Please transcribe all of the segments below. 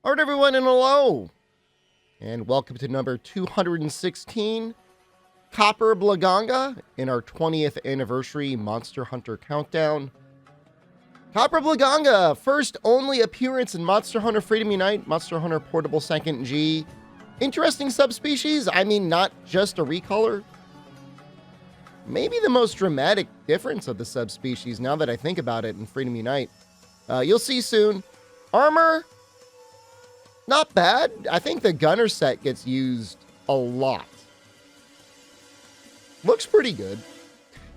Alright, everyone, and hello, and welcome to number 216, Copper Blagonga, in our 20th anniversary Monster Hunter Countdown. Copper Blagonga, first only appearance in Monster Hunter Freedom Unite, Monster Hunter Portable 2nd G. Interesting subspecies, I mean, not just a recolor. Maybe the most dramatic difference of the subspecies, now that I think about it, in Freedom Unite. You'll see soon. Armor, not bad. I think the gunner set gets used a lot. Looks pretty good.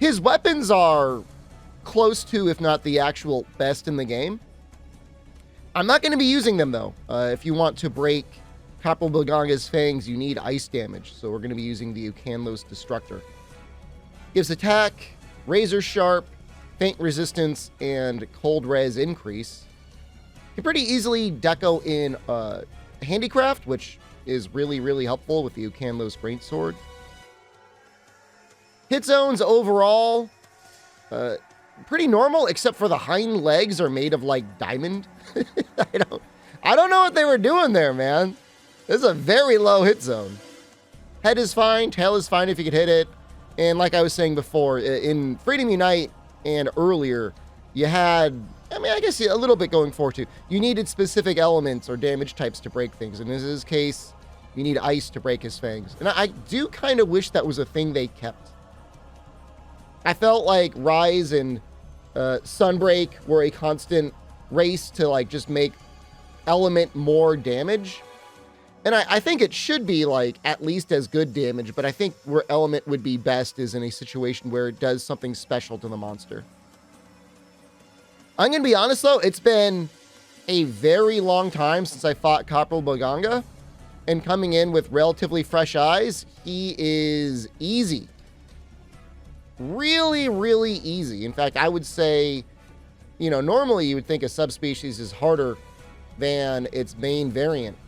His weapons are close to, if not the actual best in the game. I'm not going to be using them, though. If you want to break Copper Blagonga's fangs, you need ice damage. So we're going to be using the Ucanlos Destructor. Gives attack, razor sharp, faint resistance, and cold res increase. You can pretty easily deco in handicraft, which is really, really helpful with the Ucanlos Greatsword. Hit zones overall, pretty normal, except for the hind legs are made of like diamond. I don't know what they were doing there, man. This is a very low hit zone. Head is fine, tail is fine if you could hit it. And like I was saying before, in Freedom Unite and earlier, you had, I guess a little bit going forward too. You needed specific elements or damage types to break things. And in his case, you need ice to break his fangs. And I do kind of wish that was a thing they kept. I felt like Rise and Sunbreak were a constant race to like just make element more damage. And I think it should be like at least as good damage, but I think where element would be best is in a situation where it does something special to the monster. I'm going to be honest, though, it's been a very long time since I fought Copper Blagonga, and coming in with relatively fresh eyes, he is easy. Really, really easy. In fact, I would say, normally you would think a subspecies is harder than its main variant.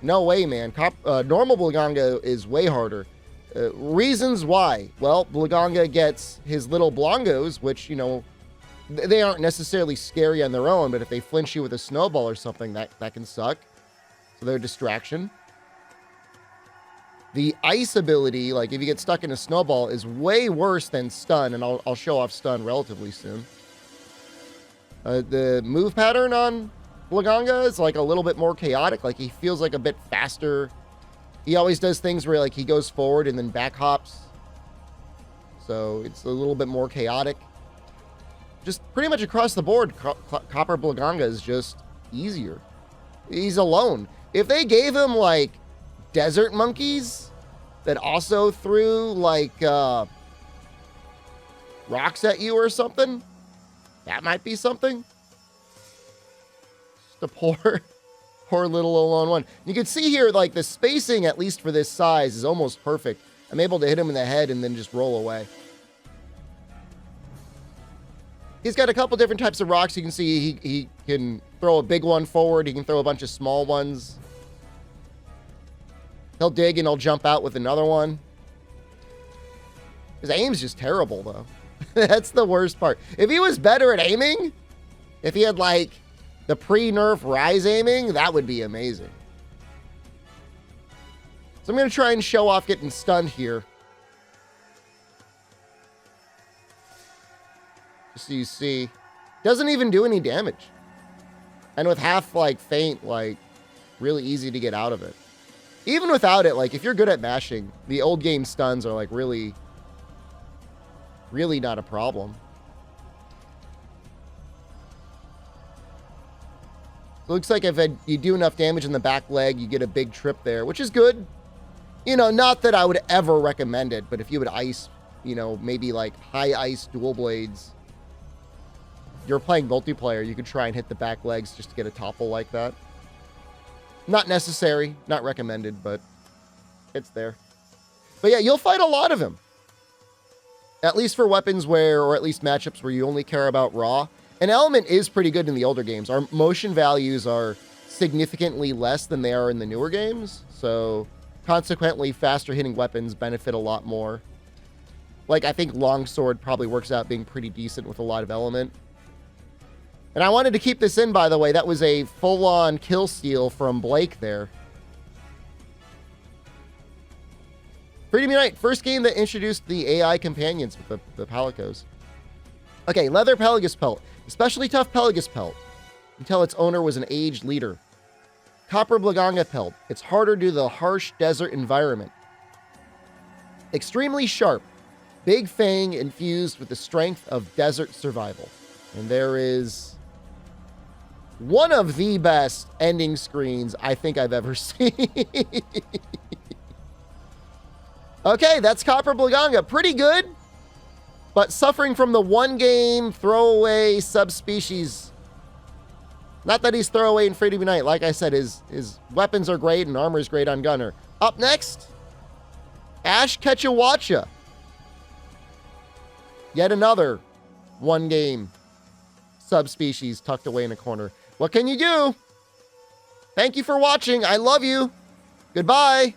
No way, man. Normal Blagonga is way harder. Reasons why? Well, Blagonga gets his little Blongos, which, they aren't necessarily scary on their own, but if they flinch you with a snowball or something, that can suck. So they're a distraction. The ice ability, like if you get stuck in a snowball, is way worse than stun, and I'll show off stun relatively soon. The move pattern on Blagonga is like a little bit more chaotic. Like he feels like a bit faster. He always does things where like he goes forward and then back hops. So it's a little bit more chaotic. Just pretty much across the board, Copper Blagonga is just easier. He's alone. If they gave him like desert monkeys that also threw like rocks at you or something, that might be something. The poor little alone one. You can see here, like, the spacing, at least for this size, is almost perfect. I'm able to hit him in the head and then just roll away. He's got a couple different types of rocks. You can see he can throw a big one forward. He can throw a bunch of small ones. He'll dig and he'll jump out with another one. His aim's just terrible, though. That's the worst part. If he was better at aiming, if he had, like, the pre-nerf Rise aiming, that would be amazing. So I'm going to try and show off getting stunned here. Just so you see. Doesn't even do any damage. And with half, like, faint, like, really easy to get out of it. Even without it, like, if you're good at mashing, the old game stuns are, like, really, really not a problem. Looks like if you do enough damage in the back leg, you get a big trip there, which is good. Not that I would ever recommend it, but if you would ice, maybe like high ice dual blades, you're playing multiplayer, you could try and hit the back legs just to get a topple like that. Not necessary, not recommended, but it's there. But yeah, you'll fight a lot of him. At least for weapons or at least matchups where you only care about raw. An element is pretty good in the older games. Our motion values are significantly less than they are in the newer games. So consequently, faster hitting weapons benefit a lot more. Like, I think Longsword probably works out being pretty decent with a lot of element. And I wanted to keep this in, by the way. That was a full-on kill steal from Blake there. Freedom Unite, first game that introduced the AI companions with the Palicos. Okay, leather Pelagus pelt. Especially tough Pelagus pelt. Until its owner was an aged leader. Copper Blagonga pelt. It's harder due to the harsh desert environment. Extremely sharp. Big fang infused with the strength of desert survival. And there is one of the best ending screens I think I've ever seen. Okay, that's Copper Blagonga. Pretty good, but suffering from the one game throwaway subspecies. Not that he's throwaway in Freedom Unite. Like I said, his weapons are great and armor is great on Gunner. Up next, Ash Ketchawacha. Yet another one game subspecies tucked away in a corner. What can you do? Thank you for watching. I love you. Goodbye.